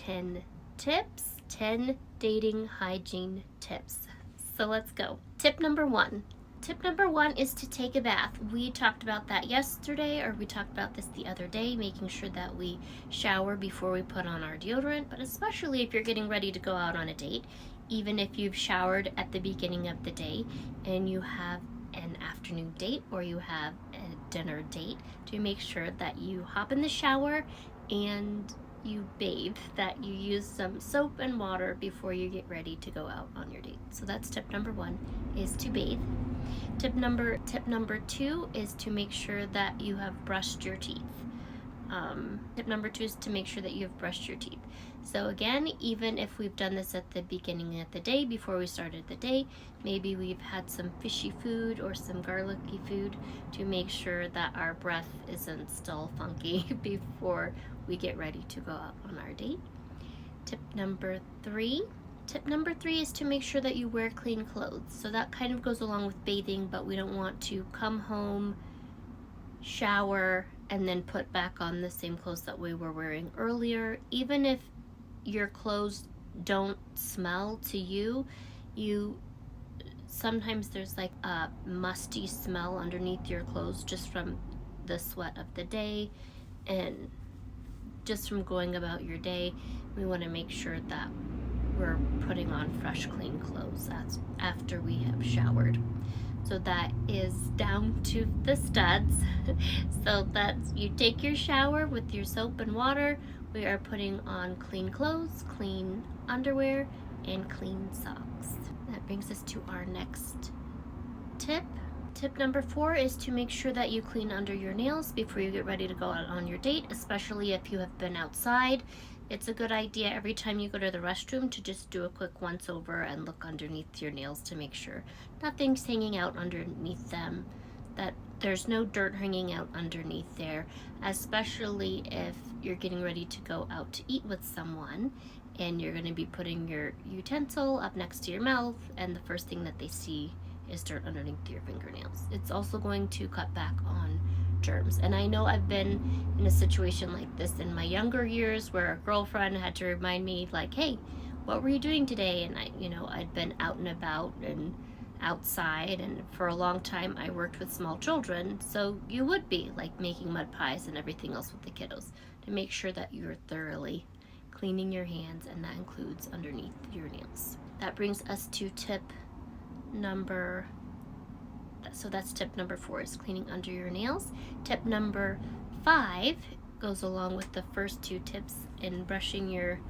10 tips, 10 dating hygiene tips. So let's go. Tip number one. Tip number one is to take a bath. We talked about that yesterday, or we talked about this the other day, making sure that we shower before we put on our deodorant, but especially if you're getting ready to go out on a date, even if you've showered at the beginning of the day and you have an afternoon date or you have a dinner date, to make sure that you hop in the shower and you bathe, that you use some soap and water before you get ready to go out on your date. So that's tip number one, is to bathe. Tip number two is to make sure that you have brushed your teeth. Tip number two is to make sure that you have brushed your teeth. So again, even if we've done this at the beginning of the day, before we started the day, maybe we've had some fishy food or some garlicky food, to make sure that our breath isn't still funky before we get ready to go out on our date. Tip number three is to make sure that you wear clean clothes. So that kind of goes along with bathing, but we don't want to come home, shower, and then put back on the same clothes that we were wearing earlier. Even if your clothes don't smell to you, sometimes there's like a musty smell underneath your clothes just from the sweat of the day and just from going about your day. We want to make sure that we're putting on fresh, clean clothes after we have showered. So that is down to the studs. So that's, you take your shower with your soap and water. We are putting on clean clothes, clean underwear, and clean socks. That brings us to our next tip. Tip number 4 is to make sure that you clean under your nails before you get ready to go out on your date, especially if you have been outside. It's a good idea every time you go to the restroom to just do a quick once over and look underneath your nails to make sure nothing's hanging out underneath them, that there's no dirt hanging out underneath there, especially if you're getting ready to go out to eat with someone and you're going to be putting your utensil up next to your mouth and the first thing that they see is dirt underneath your fingernails. It's also going to cut back on germs. And I know I've been in a situation like this in my younger years where a girlfriend had to remind me, like, hey, what were you doing today? And I'd been out and about and outside, and for a long time I worked with small children, so you would be like making mud pies and everything else with the kiddos, to make sure that you're thoroughly cleaning your hands, and that includes underneath your nails. That brings us to that's tip number 4, is cleaning under your nails. Tip number 5 goes along with the first 2 tips in brushing your